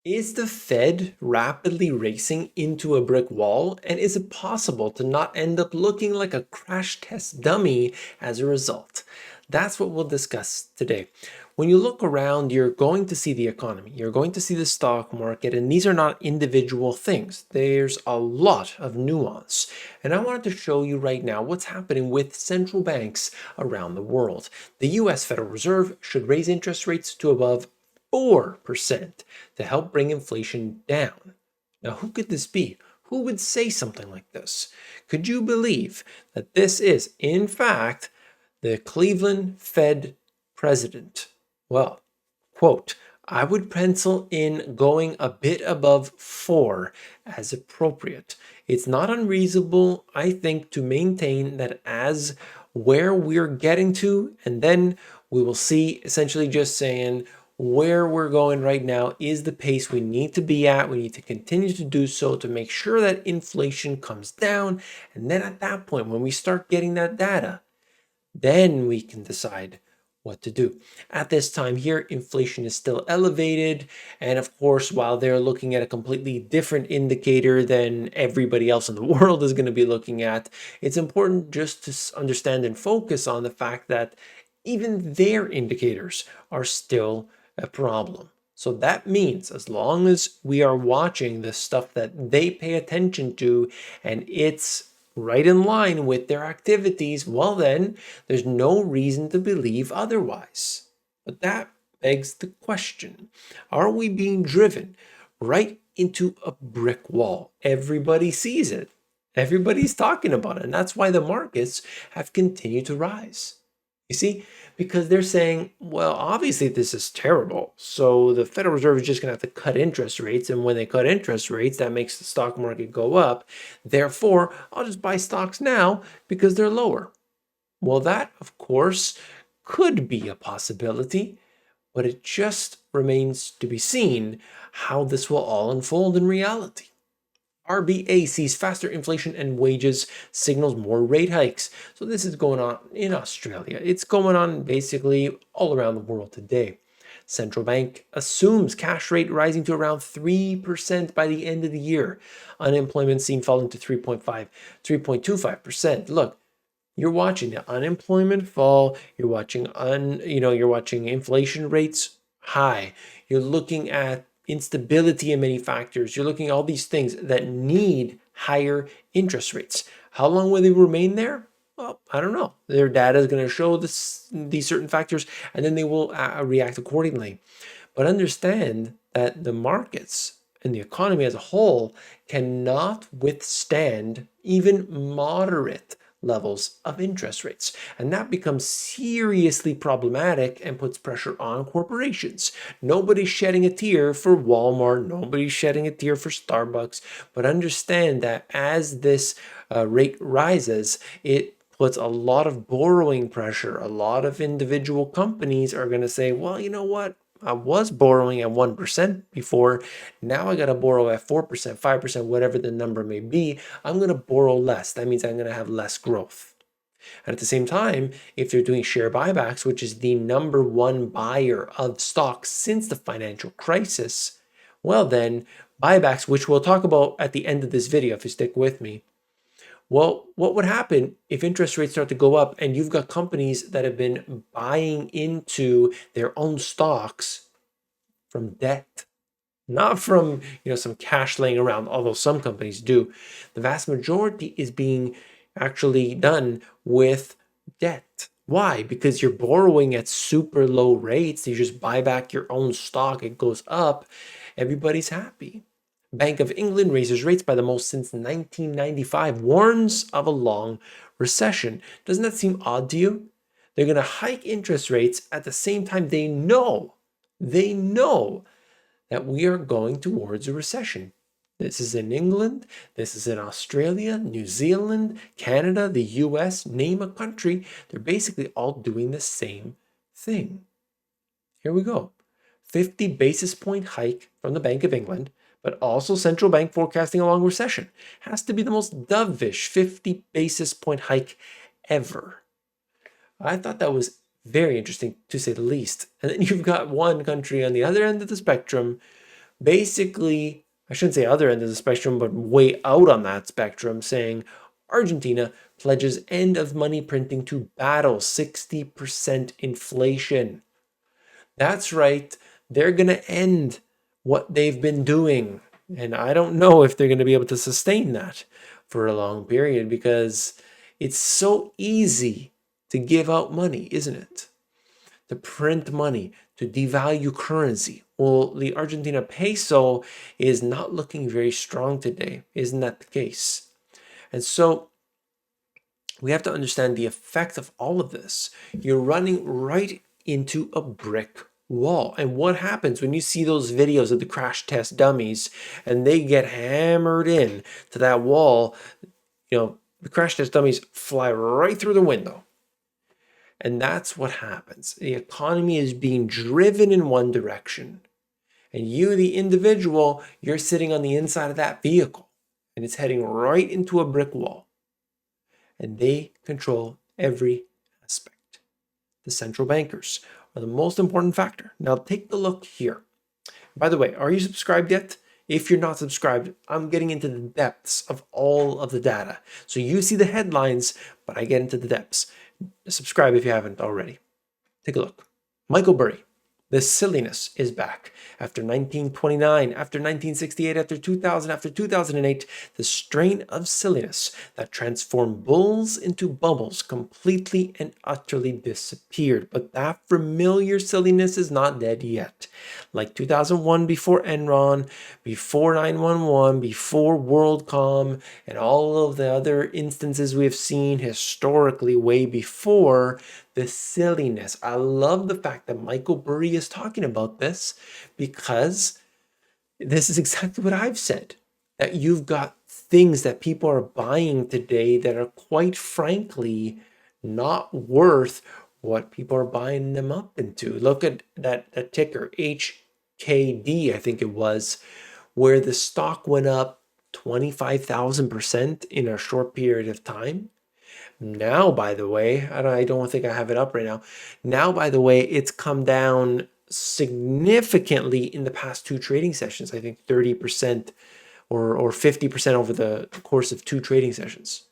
Is the Fed rapidly racing into a brick wall? And is it possible to not end up looking like a crash test dummy as a result? That's what we'll discuss today. When you look around, you're going to see the economy, you're going to see the stock market, and these are not individual things. There's a lot of nuance. And I wanted to show you right now what's happening with central banks around the world. The US Federal Reserve should raise interest rates to above 4% to help bring inflation down. Now, who could this be? Who would say something like this? Could you believe that this is, in fact, the Cleveland Fed president? Well, quote, I would pencil in going a bit above 4 as appropriate. It's not unreasonable, I think, to maintain that as where we're getting to, and then we will see essentially just saying where we're going right now is the pace we need to be at. We need to continue to do so to make sure that inflation comes down. And then at that point, when we start getting that data, then we can decide what to do. At this time here, inflation is still elevated. And of course, while they're looking at a completely different indicator than everybody else in the world is going to be looking at, it's important just to understand and focus on the fact that even their indicators are still a problem. So that means as long as we are watching the stuff that they pay attention to and it's right in line with their activities, well then, there's no reason to believe otherwise. But that begs the question, are we being driven right into a brick wall? Everybody sees it. Everybody's talking about it. And that's why the markets have continued to rise. You see, because they're saying, well, obviously this is terrible. So the Federal Reserve is just going to have to cut interest rates. And when they cut interest rates, that makes the stock market go up. Therefore, I'll just buy stocks now because they're lower. Well, that, of course, could be a possibility, but it just remains to be seen how this will all unfold in reality. RBA sees faster inflation and wages signals more rate hikes. So this is going on in Australia. It's going on basically all around the world today. Central bank assumes cash rate rising to around 3% by the end of the year. Unemployment seen falling to 3.25%. Look, you're watching the unemployment fall, you're watching you're watching inflation rates high. You're looking at instability in many factors. You're looking at all these things that need higher interest rates. How long will they remain there? Well, I don't know. Their data is going to show these certain factors, and then they will react accordingly. But understand that the markets and the economy as a whole cannot withstand even moderate levels of interest rates. And that becomes seriously problematic and puts pressure on corporations. Nobody's shedding a tear for Walmart. Nobody's shedding a tear for Starbucks. But understand that as this rate rises, it puts a lot of borrowing pressure. A lot of individual companies are going to say, well, you know what? I was borrowing at 1% before. Now I got to borrow at 4%, 5%, whatever the number may be. I'm going to borrow less. That means I'm going to have less growth. And at the same time, if you're doing share buybacks, which is the number one buyer of stocks since the financial crisis, well then, buybacks, which we'll talk about at the end of this video if you stick with me. Well, what would happen if interest rates start to go up and you've got companies that have been buying into their own stocks from debt, not from, some cash laying around, although some companies do. The vast majority is being actually done with debt. Why? Because you're borrowing at super low rates. You just buy back your own stock, it goes up, everybody's happy. Bank of England raises rates by the most since 1995, warns of a long recession. Doesn't that seem odd to you? They're going to hike interest rates at the same time they know that we are going towards a recession. This is in England, this is in Australia, New Zealand, Canada, the US, name a country. They're basically all doing the same thing. Here we go. 50 basis point hike from the Bank of England, but also central bank forecasting a long recession. Has to be the most dovish 50 basis point hike ever. I thought that was very interesting, to say the least. And then you've got one country on the other end of the spectrum Basically, I shouldn't say other end of the spectrum, but way out on that spectrum, saying Argentina pledges end of money printing to battle 60% inflation. That's right, they're going to end what they've been doing. And I don't know if they're going to be able to sustain that for a long period because it's so easy to give out money, isn't it? To print money, to devalue currency. Well, the Argentina peso is not looking very strong today. Isn't that the case? And so we have to understand the effect of all of this. You're running right into a brick wall. And what happens when you see those videos of the crash test dummies and they get hammered in to that wall? The crash test dummies fly right through the window. And that's what happens. The economy is being driven in one direction. And you, the individual, you're sitting on the inside of that vehicle. And it's heading right into a brick wall. And they control every aspect. The central bankers are the most important factor. Now take a look here. By the way, are you subscribed yet? If you're not subscribed, I'm getting into the depths of all of the data. So you see the headlines, but I get into the depths. Subscribe if you haven't already. Take a look. Michael Burry. The silliness is back. After 1929, after 1968, after 2000, after 2008, the strain of silliness that transformed bulls into bubbles completely and utterly disappeared. But that familiar silliness is not dead yet. Like 2001 before Enron, before 911, before WorldCom, and all of the other instances we have seen historically way before, the silliness. I love the fact that Michael Burry is talking about this because this is exactly what I've said. That you've got things that people are buying today that are quite frankly not worth what people are buying them up into. Look at that ticker, HKD, I think it was, where the stock went up 25,000% in a short period of time. Now, by the way, I don't think I have it up right now. Now, by the way, it's come down significantly in the past two trading sessions. I think 30% or 50% over the course of two trading sessions.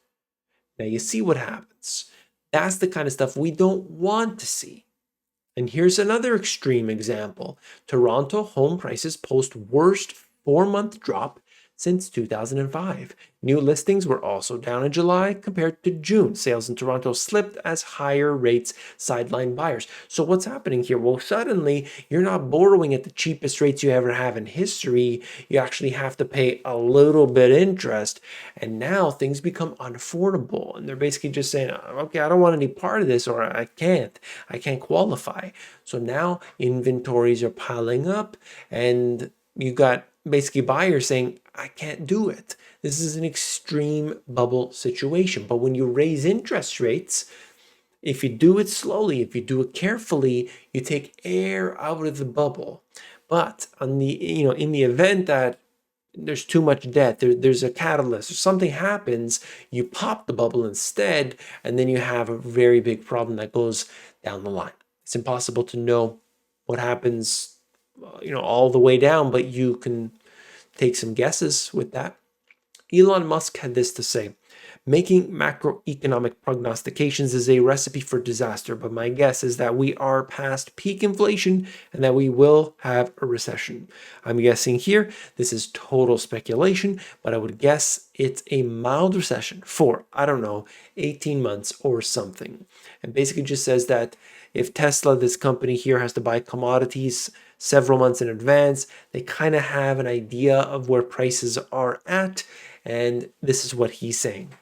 Now, you see what happens. That's the kind of stuff we don't want to see. And here's another extreme example. Toronto home prices post worst 4-month drop since 2005. New listings were also down in July compared to June. Sales in Toronto slipped as higher rates sidelined buyers. So what's happening here? Well, suddenly you're not borrowing at the cheapest rates you ever have in history. You actually have to pay a little bit interest. And now things become unaffordable. And they're basically just saying, okay, I don't want any part of this, or I can't qualify. So now inventories are piling up and you got basically buyers saying, I can't do it. This is an extreme bubble situation. But when you raise interest rates, if you do it slowly, if you do it carefully, you take air out of the bubble. But on the in the event that there's too much debt, there's a catalyst or something happens, you pop the bubble instead, and then you have a very big problem that goes down the line. It's impossible to know what happens all the way down, but you can take some guesses with that. Elon Musk had this to say: making macroeconomic prognostications is a recipe for disaster, but my guess is that we are past peak inflation and that we will have a recession. I'm guessing here, this is total speculation, but I would guess it's a mild recession for, 18 months or something. And basically just says that if Tesla, this company here, has to buy commodities several months in advance, they kind of have an idea of where prices are at, and this is what he's saying.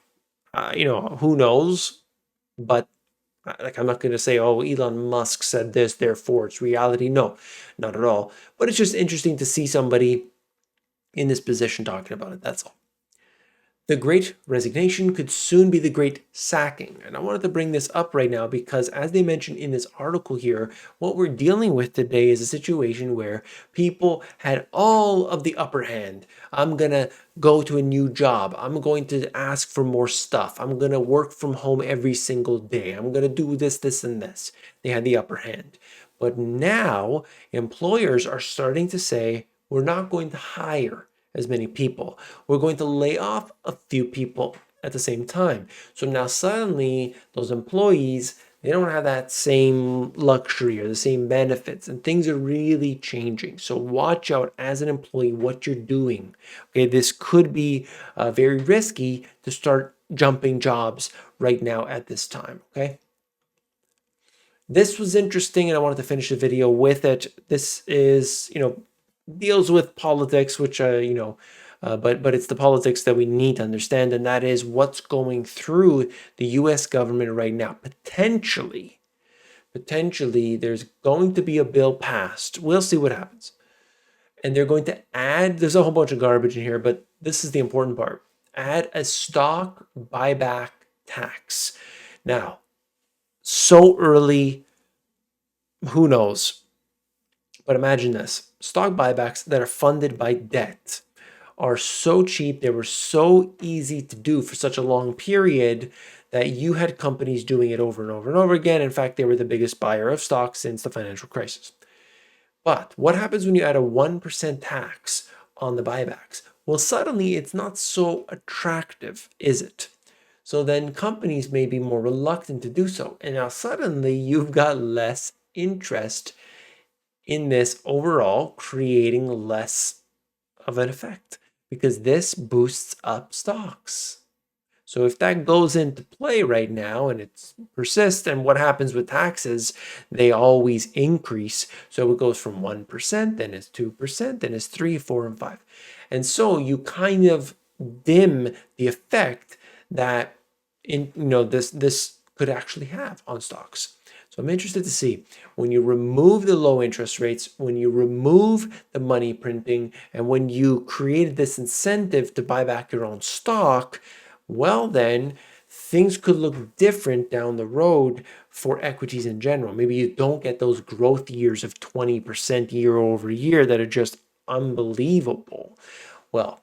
Who knows? But I'm not going to say, oh, Elon Musk said this, therefore it's reality. No, not at all. But it's just interesting to see somebody in this position talking about it. That's all. The Great Resignation could soon be the Great Sacking. And I wanted to bring this up right now because, as they mentioned in this article here, what we're dealing with today is a situation where people had all of the upper hand. I'm going to go to a new job. I'm going to ask for more stuff. I'm going to work from home every single day. I'm going to do this, this, and this. They had the upper hand. But now employers are starting to say, we're not going to hire as many people. We're going to lay off a few people at the same time. So now suddenly those employees, they don't have that same luxury or the same benefits, and things are really changing. So watch out as an employee what you're doing. Okay, this could be very risky to start jumping jobs right now at this time. Okay. This was interesting and I wanted to finish the video with it. This is, deals with politics, which, but it's the politics that we need to understand, and that is what's going through the US government right now. Potentially, there's going to be a bill passed. We'll see what happens. And they're going to add, there's a whole bunch of garbage in here, but this is the important part. Add a stock buyback tax. Now, so early, who knows? But imagine this, stock buybacks that are funded by debt are so cheap, they were so easy to do for such a long period that you had companies doing it over and over and over again. In fact, they were the biggest buyer of stocks since the financial crisis. But what happens when you add a 1% tax on the buybacks? Well, suddenly it's not so attractive, is it? So then companies may be more reluctant to do so. And now suddenly you've got less interest in this overall, creating less of an effect because this boosts up stocks. So if that goes into play right now and it persists, and what happens with taxes, they always increase. So it goes from 1%, then it's 2%, then it's 3, 4, and 5. And so you kind of dim the effect that this could actually have on stocks. So I'm interested to see when you remove the low interest rates, when you remove the money printing, and when you created this incentive to buy back your own stock, well then things could look different down the road for equities in general. Maybe you don't get those growth years of 20% year over year that are just unbelievable. Well,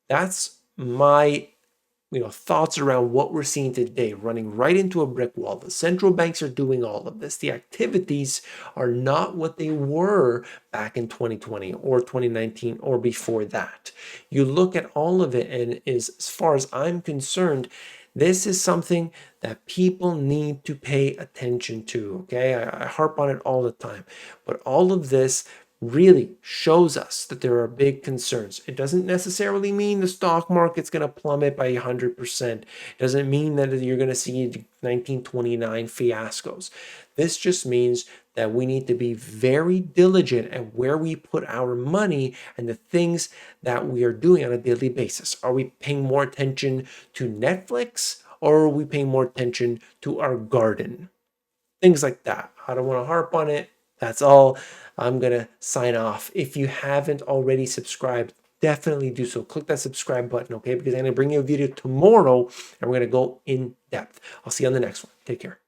that's my thoughts around what we're seeing today, running right into a brick wall. The central banks are doing all of this. The activities are not what they were back in 2020 or 2019 or before that. You look at all of it, and as far as I'm concerned, this is something that people need to pay attention to. Okay, I harp on it all the time, but all of this really shows us that there are big concerns. It doesn't necessarily mean the stock market's going to plummet by 100%. It doesn't mean that you're going to see 1929 fiascos. This just means that we need to be very diligent at where we put our money and the things that we are doing on a daily basis. Are we paying more attention to Netflix, or are we paying more attention to our garden? Things like that. I don't want to harp on it. That's all. I'm going to sign off. If you haven't already subscribed, definitely do so. Click that subscribe button, okay? Because I'm going to bring you a video tomorrow and we're going to go in depth. I'll see you on the next one. Take care.